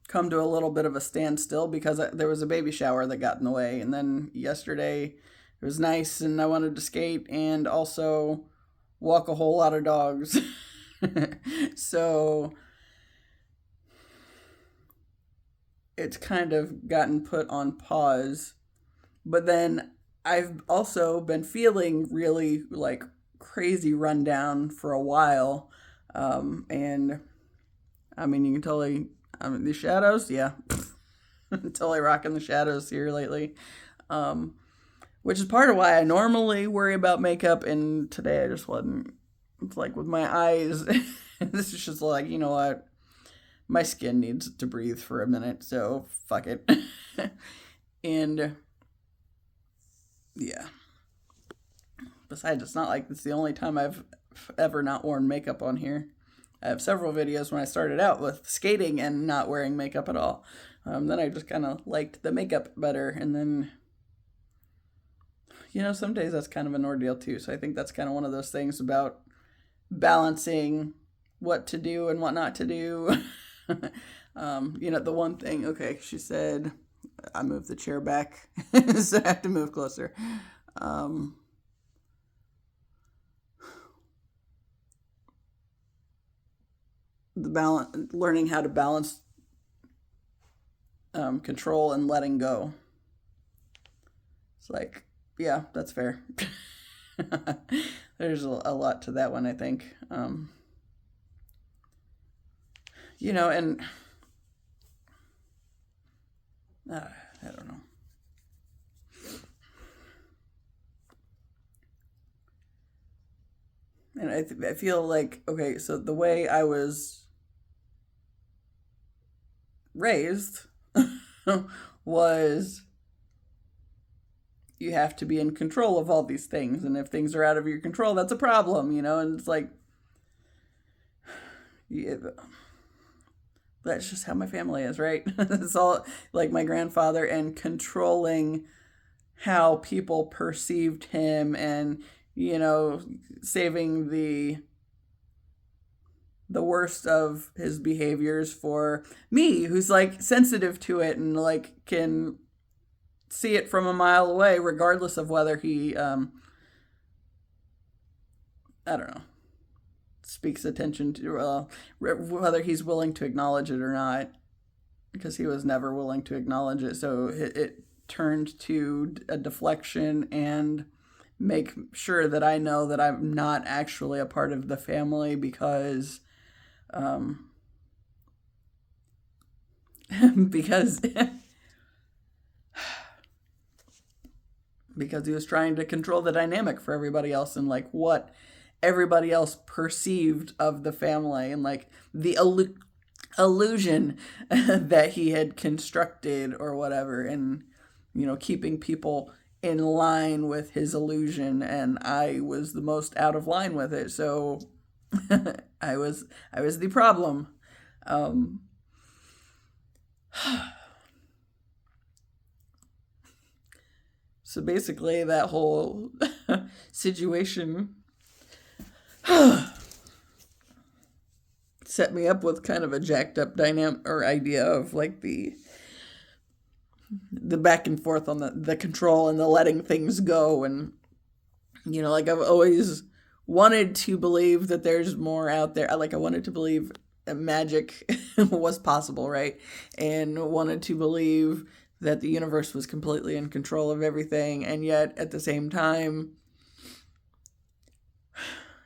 come to a little bit of a standstill because there was a baby shower that got in the way. And then yesterday it was nice and I wanted to skate and also walk a whole lot of dogs. So it's kind of gotten put on pause. But then I've also been feeling really like crazy rundown for a while. And I mean, you can totally, I mean, the shadows, yeah. Totally rocking the shadows here lately. Um, which is part of why I normally worry about makeup. And today I just wasn't. It's like with my eyes, this is just like, you know what? My skin needs to breathe for a minute, so fuck it. And yeah. Besides, it's not like it's the only time I've ever not worn makeup on here. I have several videos when I started out with skating and not wearing makeup at all. Then I just kind of liked the makeup better. And then, you know, some days that's kind of an ordeal too. So I think that's kind of one of those things about balancing what to do and what not to do. You know, the one thing, okay, she said, I moved the chair back, so I have to move closer. The balance, learning how to balance control and letting go. It's like, yeah, that's fair. There's a lot to that one, I think. You know, and I don't know. And I feel like, okay, so the way I was raised was you have to be in control of all these things. And if things are out of your control, that's a problem, you know? And it's like, yeah, that's just how my family is, right? It's all like my grandfather and controlling how people perceived him and, you know, saving the worst of his behaviors for me, who's like sensitive to it and like can see it from a mile away, regardless of whether he, I don't know, speaks attention to, whether he's willing to acknowledge it or not, because he was never willing to acknowledge it. So it turned to a deflection and make sure that I know that I'm not actually a part of the family because um, because because he was trying to control the dynamic for everybody else and like what everybody else perceived of the family and like the illusion that he had constructed or whatever, and you know, keeping people in line with his illusion, and I was the most out of line with it, so I was the problem. um so basically that whole situation set me up with kind of a jacked up dynamic or idea of like the back and forth on the control and the letting things go. And you know, like I've always wanted to believe that there's more out there. I wanted to believe that magic was possible, right? And wanted to believe that the universe was completely in control of everything, and yet at the same time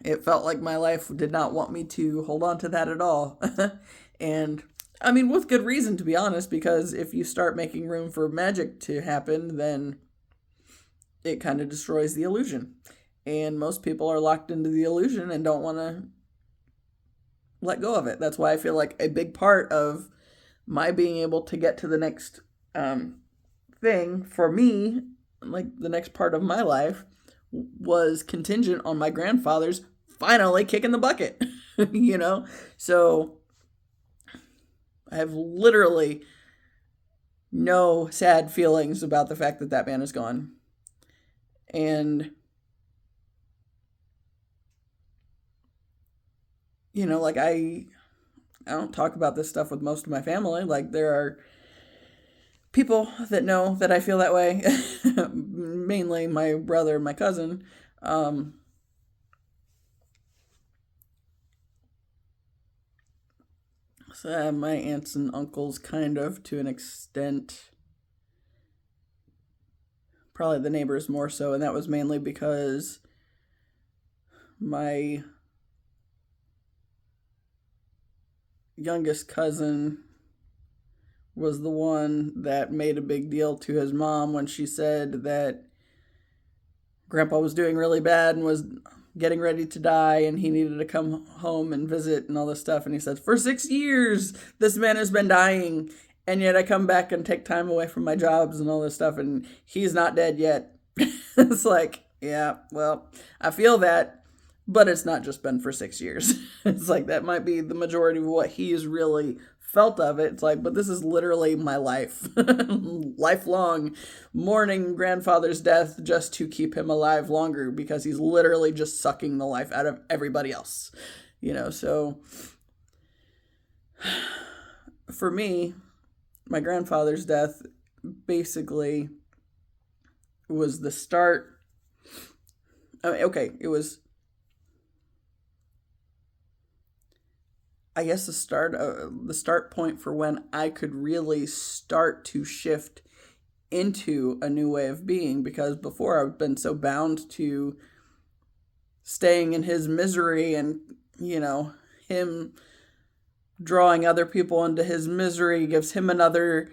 it felt like my life did not want me to hold on to that at all. And I mean, with good reason, to be honest, because if you start making room for magic to happen, then it kind of destroys the illusion. And most people are locked into the illusion and don't want to let go of it. That's why I feel like a big part of my being able to get to the next thing for me, like the next part of my life, was contingent on my grandfather's finally kicking the bucket. You know? So I have literally no sad feelings about the fact that that man is gone. And, you know, like I don't talk about this stuff with most of my family. Like, there are people that know that I feel that way, mainly my brother and my cousin. Um, so my aunts and uncles, kind of to an extent, probably the neighbors more so, and that was mainly because my youngest cousin was the one that made a big deal to his mom when she said that grandpa was doing really bad and was getting ready to die and he needed to come home and visit and all this stuff. And he said, "For 6 years, this man has been dying. And yet I come back and take time away from my jobs and all this stuff. And he's not dead yet." It's like, yeah, well, I feel that, but it's not just been for 6 years. It's like that might be the majority of what he's really felt of it. It's like, but this is literally my life. Lifelong mourning grandfather's death just to keep him alive longer because he's literally just sucking the life out of everybody else. So for me, my grandfather's death basically was the start. It was, I guess, the start point for when I could really start to shift into a new way of being, because before I've been so bound to staying in his misery and, him drawing other people into his misery gives him another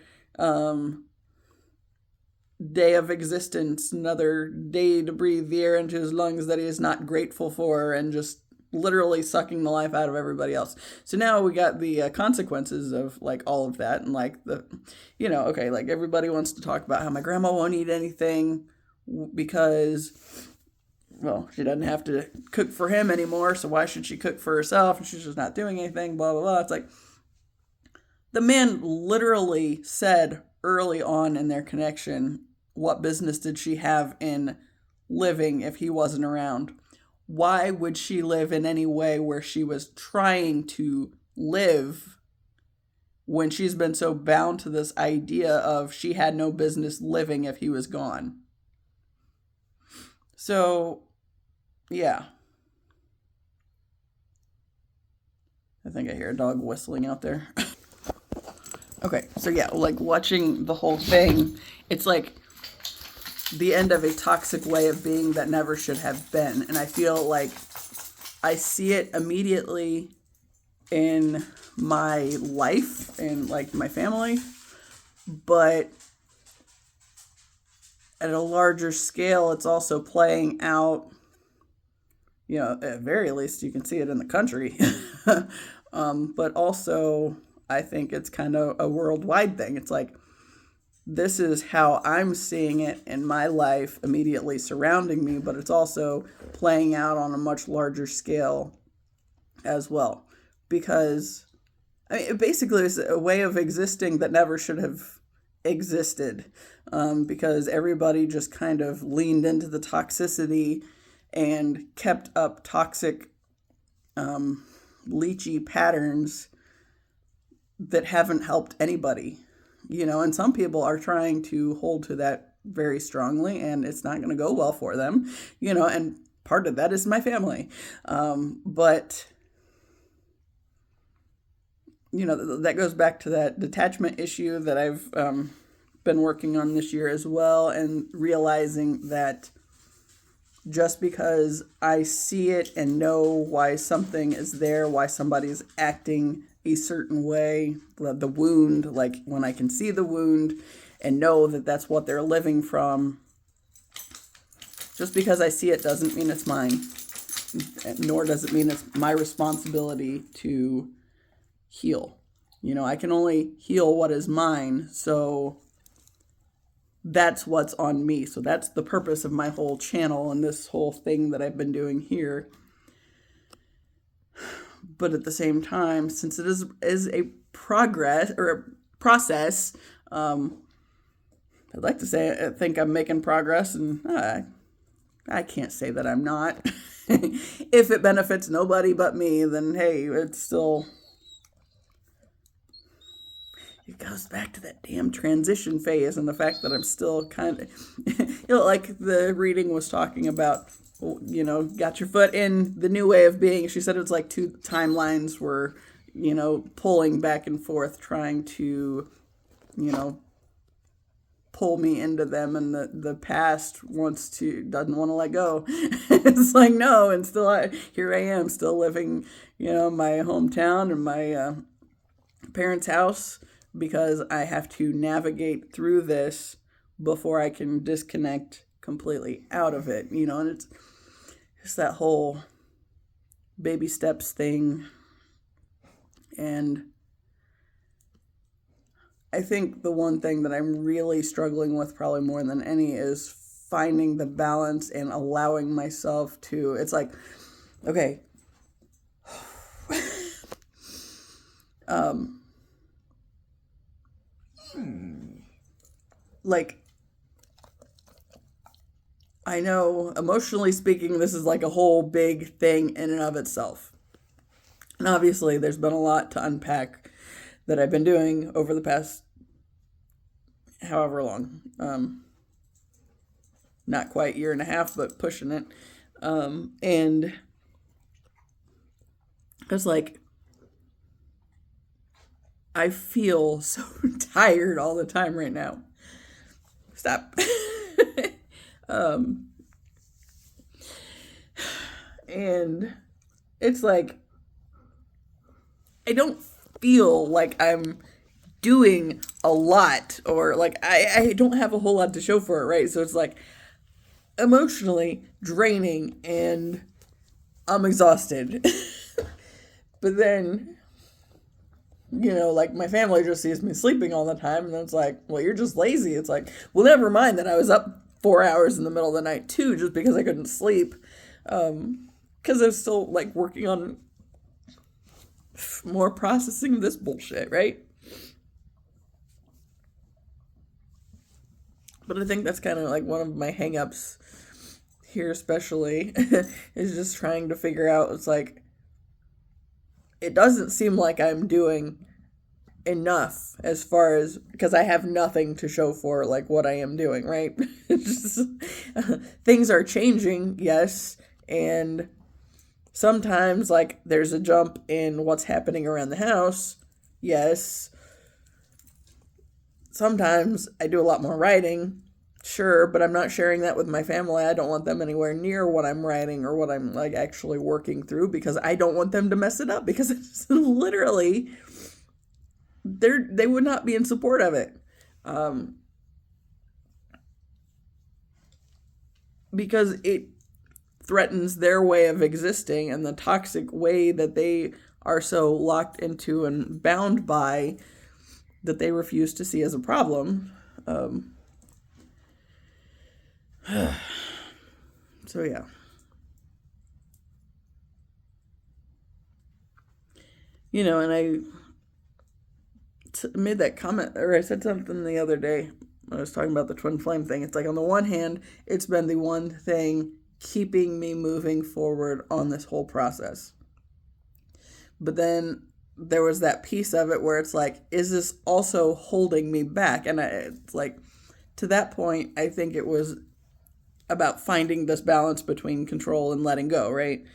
day of existence, another day to breathe the air into his lungs that he is not grateful for, and just literally sucking the life out of everybody else. So now we got the consequences of like all of that, and like like everybody wants to talk about how my grandma won't eat anything because, well, she doesn't have to cook for him anymore, so why should she cook for herself? And she's just not doing anything, blah, blah, blah. It's like, the man literally said early on in their connection, what business did she have in living if he wasn't around? Why would she live in any way where she was trying to live when she's been so bound to this idea of she had no business living if he was gone? So, yeah. I think I hear a dog whistling out there. Okay, so yeah, like watching the whole thing, it's like the end of a toxic way of being that never should have been. And I feel like I see it immediately in my life and like my family, but at a larger scale, it's also playing out, at very least you can see it in the country. But also, I think it's kind of a worldwide thing. It's like, this is how I'm seeing it in my life immediately surrounding me, but it's also playing out on a much larger scale as well. Because, basically it's a way of existing that never should have existed, because everybody just kind of leaned into the toxicity and kept up toxic, leechy patterns that haven't helped anybody. And some people are trying to hold to that very strongly, and it's not going to go well for them, and part of that is my family. But, that goes back to that detachment issue that I've been working on this year as well, and realizing that just because I see it and know why something is there, why somebody's acting a certain way, the wound, like when I can see the wound and know that that's what they're living from, just because I see it doesn't mean it's mine, nor does it mean it's my responsibility to heal. I can only heal what is mine, so that's what's on me. So that's the purpose of my whole channel and this whole thing that I've been doing here. But at the same time, since it is a progress or a process, I'd like to say I think I'm making progress, and I can't say that I'm not. If it benefits nobody but me, then hey, it's still it goes back to that damn transition phase and the fact that I'm still kind of, like the reading was talking about, got your foot in the new way of being. She said it was like two timelines were, pulling back and forth, trying to, pull me into them, and the past doesn't want to let go. It's like, no, and still here I am, still living, my hometown and my parents' house, because I have to navigate through this before I can disconnect completely out of it, and it's that whole baby steps thing. And I think the one thing that I'm really struggling with, probably more than any, is finding the balance and allowing myself to, it's like, okay, like, I know emotionally speaking, this is like a whole big thing in and of itself. And obviously there's been a lot to unpack that I've been doing over the past however long. Not quite year and a half, but pushing it. And it's like, I feel so tired all the time right now. Stop. And it's like, I don't feel like I'm doing a lot, or like I don't have a whole lot to show for it, right? So it's like emotionally draining and I'm exhausted. But then, like my family just sees me sleeping all the time, and then it's like, well, you're just lazy. It's like, well, never mind that I was up 4 hours in the middle of the night too, just because I couldn't sleep. Because I was still like working on more processing of this bullshit, right? But I think that's kind of like one of my hang-ups here, especially, is just trying to figure out, it's like, it doesn't seem like I'm doing enough as far as, because I have nothing to show for like what I am doing, right? Just, things are changing, yes, and sometimes like there's a jump in what's happening around the house, yes. Sometimes I do a lot more writing, sure, but I'm not sharing that with my family. I don't want them anywhere near what I'm writing or what I'm like actually working through, because I don't want them to mess it up, because it's literally, they would not be in support of it. Because it threatens their way of existing and the toxic way that they are so locked into and bound by, that they refuse to see as a problem. So yeah. And I made that comment, or I said something the other day when I was talking about the twin flame thing. It's like, on the one hand, it's been the one thing keeping me moving forward on this whole process. But then there was that piece of it where it's like, is this also holding me back? And it's like, to that point, I think it was about finding this balance between control and letting go, right?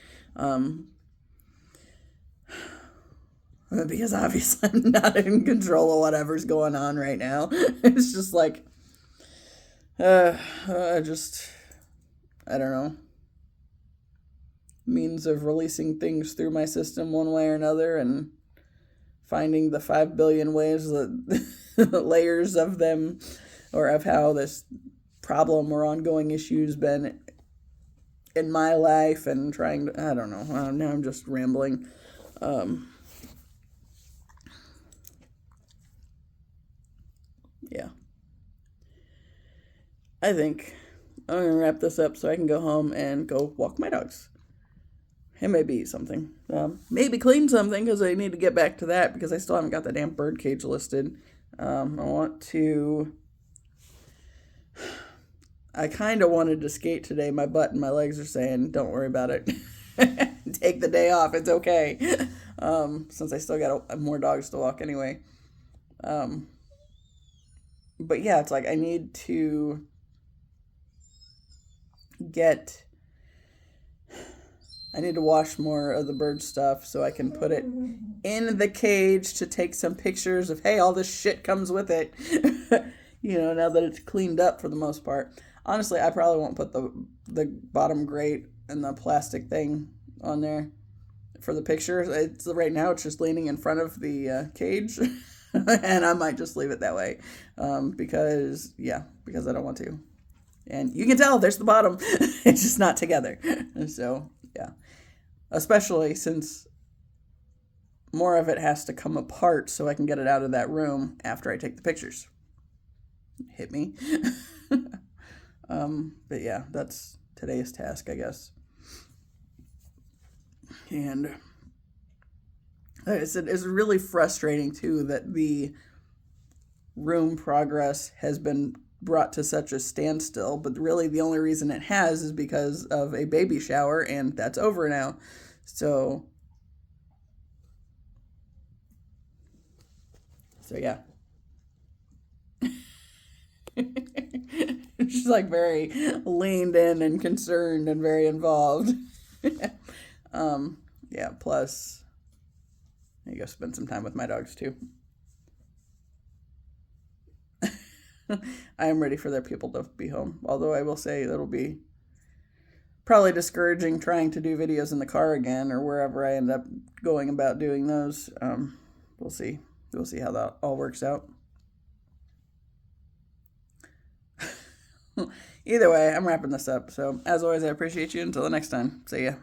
Because obviously I'm not in control of whatever's going on right now. It's just like, I don't know, means of releasing things through my system one way or another, and finding the 5 billion ways that layers of them, or of how this problem or ongoing issues been in my life, and trying to, I don't know, now I'm just rambling. Yeah. I think I'm going to wrap this up so I can go home and go walk my dogs. And maybe eat something. Maybe clean something, because I need to get back to that, because I still haven't got the damn bird cage listed. I kind of wanted to skate today. My butt and my legs are saying, don't worry about it. Take the day off. It's okay. Since I still got more dogs to walk anyway. Um, but yeah, it's like I need to get I need to wash more of the bird stuff so I can put it in the cage to take some pictures of, hey, all this shit comes with it. Now that it's cleaned up for the most part. Honestly, I probably won't put the bottom grate and the plastic thing on there for the picture. It's right now it's just leaning in front of the cage, and I might just leave it that way because I don't want to. And you can tell there's the bottom. It's just not together. So yeah, especially since more of it has to come apart so I can get it out of that room after I take the pictures. Hit me. But yeah, that's today's task, I guess. And it's really frustrating too that the room progress has been brought to such a standstill, but really the only reason it has is because of a baby shower, and that's over now. So yeah. She's like very leaned in and concerned and very involved. Yeah, plus I go spend some time with my dogs too. I am ready for their people to be home. Although I will say it'll be probably discouraging trying to do videos in the car again or wherever I end up going about doing those. We'll see. We'll see how that all works out. Either way, I'm wrapping this up. So, as always, I appreciate you. Until the next time, see ya.